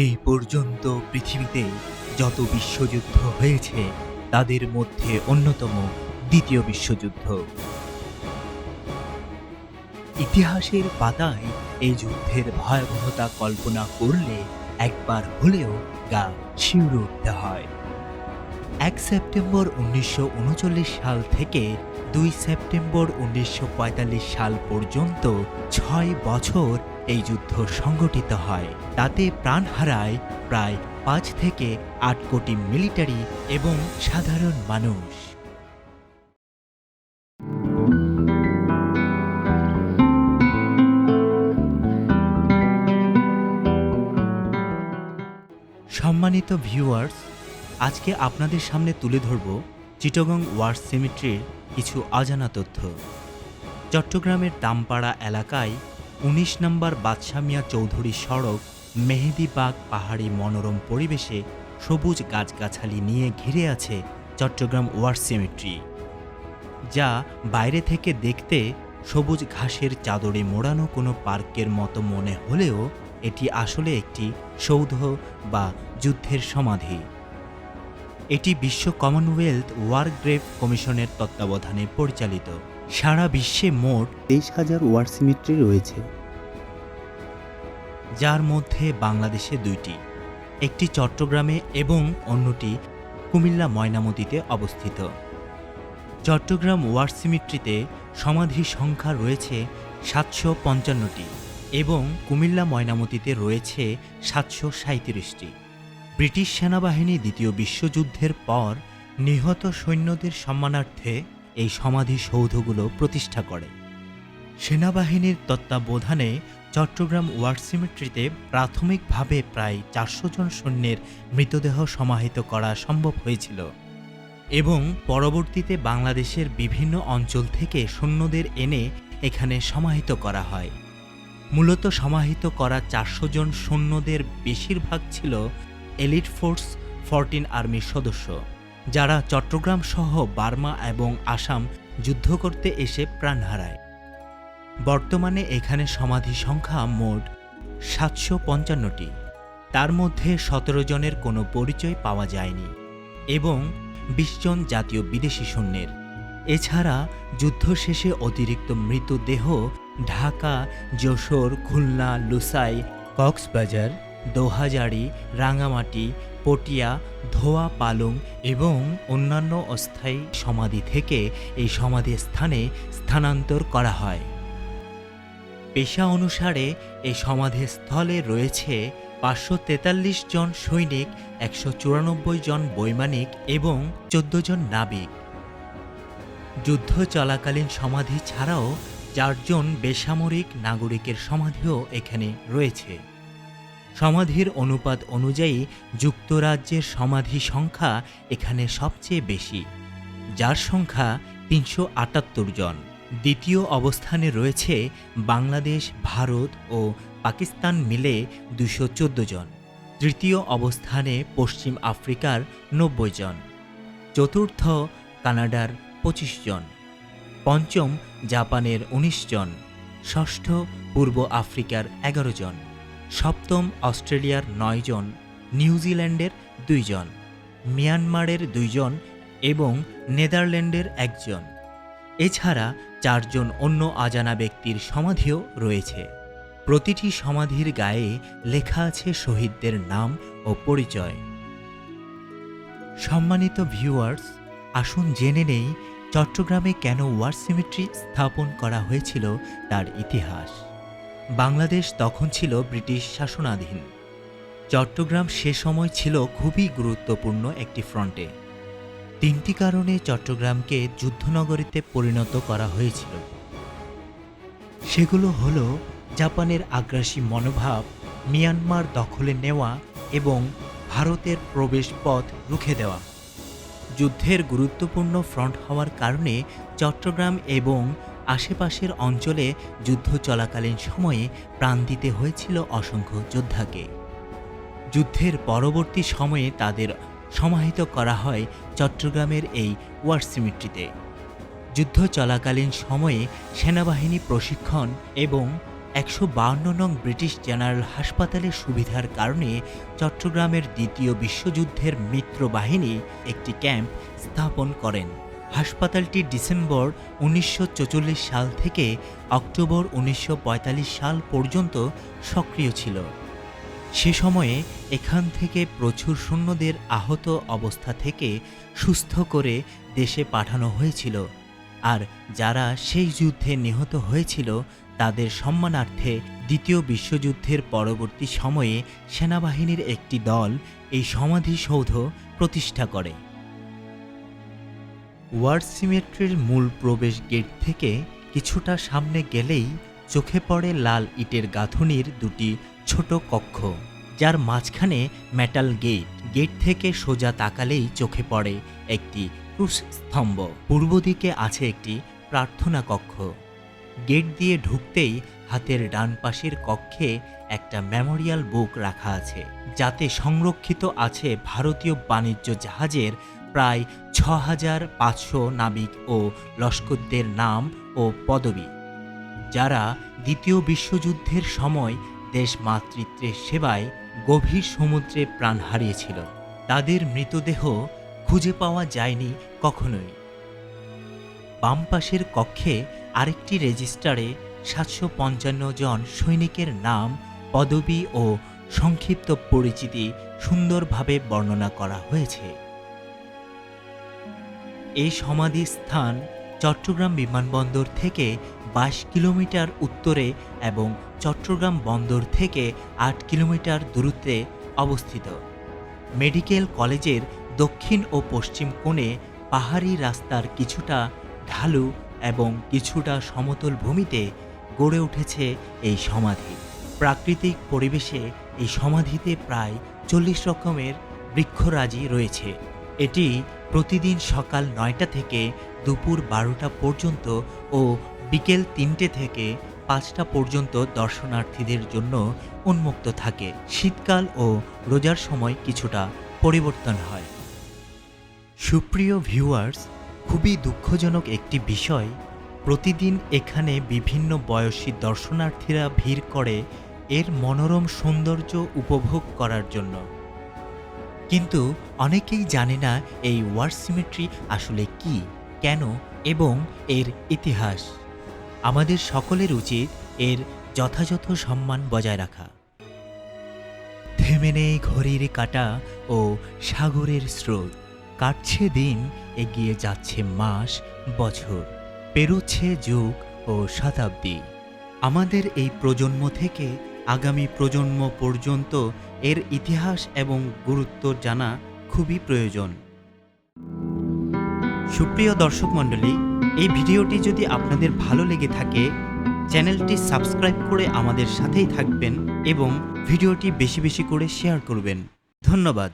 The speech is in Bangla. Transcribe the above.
এই পর্যন্ত পৃথিবীতে যত বিশ্বযুদ্ধ হয়েছে তাদের মধ্যে অন্যতম দ্বিতীয় বিশ্বযুদ্ধ। ইতিহাসের পাতায় এই যুদ্ধের ভয়াবহতা কল্পনা করলে একবার হলেও গা শিউরে উঠতে হয়। ১ সেপ্টেম্বর ১৯৩৯ সাল থেকে ২ সেপ্টেম্বর ১৯৪৫ সাল পর্যন্ত ৬ বছর এই যুদ্ধ সংগঠিত হয়। তাতে প্রাণ হারায় প্রায় ৫ থেকে ৮ কোটি মিলিটারি এবং সাধারণ মানুষ। সম্মানিত ভিউয়ার্স, আজকে আপনাদের সামনে তুলে ধরব চিটাগং ওয়ার সিমেট্রির কিছু অজানা তথ্য। চট্টগ্রামের দামপাড়া এলাকায় ১৯ নম্বর বাদশা মিয়া চৌধুরী সড়ক মেহেদীবাগ পাহাড়ি মনোরম পরিবেশে সবুজ গাছগাছালি নিয়ে ঘিরে আছে চট্টগ্রাম ওয়ার সিমেট্রি, যা বাইরে থেকে দেখতে সবুজ ঘাসের চাদরে মোড়ানো কোনো পার্কের মতো মনে হলেও এটি আসলে একটি সৌধ বা যুদ্ধের সমাধি। এটি বিশ্ব কমনওয়েলথ ওয়ার গ্রেভ কমিশনের তত্ত্বাবধানে পরিচালিত। সারা বিশ্বে মোট ২৩,০০০ ওয়ার সিমেট্রি রয়েছে, যার মধ্যে বাংলাদেশে ২টি, একটি চট্টগ্রামে এবং অন্যটি কুমিল্লা ময়নামতিতে অবস্থিত। চট্টগ্রাম ওয়ার সিমেট্রিতে সমাধি সংখ্যা রয়েছে ৭৫৫টি এবং কুমিল্লা ময়নামতিতে রয়েছে ৭৩৭টি। ব্রিটিশ সেনাবাহিনী দ্বিতীয় বিশ্বযুদ্ধের পর নিহত সৈন্যদের সম্মানার্থে এই সমাধিসৌধগুলো প্রতিষ্ঠা করে। সেনাবাহিনীর তত্ত্বাবধানে চট্টগ্রাম ওয়ার সিমেট্রিতে প্রাথমিকভাবে প্রায় ৪০০ জন সৈন্যের মৃতদেহ সমাহিত করা সম্ভব হয়েছিল এবং পরবর্তীতে বাংলাদেশের বিভিন্ন অঞ্চল থেকে সৈন্যদের এনে এখানে সমাহিত করা হয়। মূলত সমাহিত করা ৪০০ জন সৈন্যদের বেশিরভাগ ছিল এলিট ফোর্স 14 আর্মির সদস্য, যারা চট্টগ্রাম সহ বার্মা এবং আসাম যুদ্ধ করতে এসে প্রাণ হারায়। বর্তমানে এখানে সমাধি সংখ্যা মোট ৭৫৫টি, তার মধ্যে ১৭ জনের কোনো পরিচয় পাওয়া যায়নি এবং ২০ জন জাতীয় বিদেশি সৈন্যের। এছাড়া যুদ্ধ শেষে অতিরিক্ত মৃতদেহ ঢাকা, যশোর, খুলনা, লুসাই, কক্সবাজার, দোহাজারী, রাঙামাটি, পটিয়া, ধোয়া, পালং এবং অন্যান্য অস্থায়ী সমাধি থেকে এই সমাধি স্থানে স্থানান্তর করা হয়। পেশা অনুসারে এই সমাধিস্থলে রয়েছে ৫৪৩ জন সৈনিক, ১৯৪ জন বৈমানিক এবং ১৪ জন নাবিক। যুদ্ধ চলাকালীন সমাধি ছাড়াও ৪ জন বেসামরিক নাগরিকের সমাধিও এখানে রয়েছে। সমাধির অনুপাত অনুযায়ী যুক্তরাজ্যের সমাধি সংখ্যা এখানে সবচেয়ে বেশি, যার সংখ্যা ৩৭৮ জন। দ্বিতীয় অবস্থানে রয়েছে বাংলাদেশ, ভারত ও পাকিস্তান মিলে ২১৪ জন। তৃতীয় অবস্থানে পশ্চিম আফ্রিকার ৯০ জন। চতুর্থ কানাডার ২৫ জন। পঞ্চম জাপানের ১৯ জন। ষষ্ঠ পূর্ব আফ্রিকার ১১ জন। সপ্তম অস্ট্রেলিয়ার ৯ জন, নিউজিল্যান্ডের ২ জন, মিয়ানমারের ২ জন এবং নেদারল্যান্ডের ১ জন। এছাড়া ৪ জন অন্য অজানা ব্যক্তির সমাধিও রয়েছে। প্রতিটি সমাধির গায়ে লেখা আছে শহীদদের নাম ও পরিচয়। সম্মানিত ভিউয়ার্স, আসুন জেনে নেই চট্টগ্রামে কেন ওয়ার সিমেট্রি স্থাপন করা হয়েছিল তার ইতিহাস। বাংলাদেশ তখন ছিল ব্রিটিশ শাসনাধীন। চট্টগ্রাম সে সময় ছিল খুবই গুরুত্বপূর্ণ একটি ফ্রন্টে। ৩টি কারণে চট্টগ্রামকে যুদ্ধনগরীতে পরিণত করা হয়েছিল। সেগুলো হলো জাপানের আগ্রাসী মনোভাব, মিয়ানমার দখলে নেওয়া এবং ভারতের প্রবেশ পথ রুখে দেওয়া। যুদ্ধের গুরুত্বপূর্ণ ফ্রন্ট হওয়ার কারণে চট্টগ্রাম এবং আশেপাশের অঞ্চলে যুদ্ধ চলাকালীন সময়ে প্রাণ দিতে হয়েছিল অসংখ্য যোদ্ধাকে। যুদ্ধের পরবর্তী সময়ে তাদের সমাহিত করা হয় চট্টগ্রামের এই ওয়ার সিমেট্রিতে। যুদ্ধ চলাকালীন সময়ে সেনাবাহিনী প্রশিক্ষণ এবং 152 নং ব্রিটিশ জেনারেল হাসপাতালের সুবিধার কারণে চট্টগ্রামের দ্বিতীয় বিশ্বযুদ্ধের মিত্র বাহিনী একটি ক্যাম্প স্থাপন করেন। হাসপাতালটি ডিসেম্বর 1944 সাল থেকে অক্টোবর 1945 সাল পর্যন্ত সক্রিয় ছিল। সে সময়ে এখান থেকে প্রচুর সৈন্যদের আহত অবস্থা থেকে সুস্থ করে দেশে পাঠানো হয়েছিল, আর যারা সেই যুদ্ধে নিহত হয়েছিল তাদের সম্মানার্থে দ্বিতীয় বিশ্বযুদ্ধের পরবর্তী সময়ে সেনাবাহিনীর একটি দল এই সমাধিসৌধ প্রতিষ্ঠা করে। ওয়ার সিমেট্রির মূল প্রবেশ গেট থেকে কিছুটা সামনে গেলেই চোখে পড়ে লাল ইটের গাঁথুনির দুটি ছোট কক্ষ, যার মাঝখানে মেটাল গেট। গেট থেকে সোজা তাকালেই চোখে পড়ে একটি ক্রুশ স্তম্ভ। পূর্ব দিকে আছে একটি প্রার্থনা কক্ষ। গেট দিয়ে ঢুকতেই হাতের ডান পাশের কক্ষে একটা মেমোরিয়াল বুক রাখা আছে, যাতে সংরক্ষিত আছে ভারতীয় বাণিজ্য জাহাজের প্রায় 6500 নাবিক ও লস্করদের নাম ও পদবি, যারা দ্বিতীয় বিশ্বযুদ্ধের সময় দেশ মাতৃত্বের সেবায় গভীর সমুদ্রে প্রাণ হারিয়েছিল। তাদের মৃতদেহ খুঁজে পাওয়া যায়নি কখনোই। বাম পাশের কক্ষে আরেকটি রেজিস্টারে 755 জন সৈনিকের নাম, পদবি ও সংক্ষিপ্ত পরিচিতি সুন্দরভাবে বর্ণনা করা হয়েছে। এই সমাধি স্থান চট্টগ্রাম বিমানবন্দর থেকে 22 কিলোমিটার উত্তরে এবং চট্টগ্রাম বন্দর থেকে 8 কিলোমিটার দূরত্বে অবস্থিত। মেডিকেল কলেজের দক্ষিণ ও পশ্চিম কোণে পাহাড়ি রাস্তার কিছুটা ঢালু এবং কিছুটা সমতল ভূমিতে গড়ে উঠেছে এই সমাধি। প্রাকৃতিক পরিবেশে এই সমাধিতে প্রায় 40 রকমের বৃক্ষরাজি রয়েছে। এটি প্রতিদিন সকাল 9টা থেকে দুপুর 12টা পর্যন্ত ও বিকেল 3টে থেকে 5টা পর্যন্ত দর্শনার্থীদের জন্য উন্মুক্ত থাকে। শীতকাল ও রোজার সময় কিছুটা পরিবর্তন হয়। সুপ্রিয় ভিউয়ার্স, খুবই দুঃখজনক একটি বিষয়, প্রতিদিন এখানে বিভিন্ন বয়সী দর্শনার্থীরা ভিড় করে এর মনোরম সৌন্দর্য উপভোগ করার জন্য, কিন্তু অনেকেই জানে না এই ওয়ার সিমেট্রি আসলে কি, কেন এবং এর ইতিহাস। আমাদের সকলের উচিত এর যথাযথ সম্মান বজায় রাখা। থেমে নেই ঘড়ির কাঁটা ও সাগরের স্রোত, কাটছে দিন, এগিয়ে যাচ্ছে মাস, বছর, পেরোচ্ছে যুগ ও শতাব্দী। আমাদের এই প্রজন্ম থেকে আগামী প্রজন্ম পর্যন্ত এর ইতিহাস এবং গুরুত্ব জানা খুবই প্রয়োজন। সুপ্রিয় দর্শক মণ্ডলী, এই ভিডিওটি যদি আপনাদের ভালো লেগে থাকে, চ্যানেলটি সাবস্ক্রাইব করে আমাদের সাথেই থাকবেন এবং ভিডিওটি বেশি বেশি করে শেয়ার করবেন। ধন্যবাদ।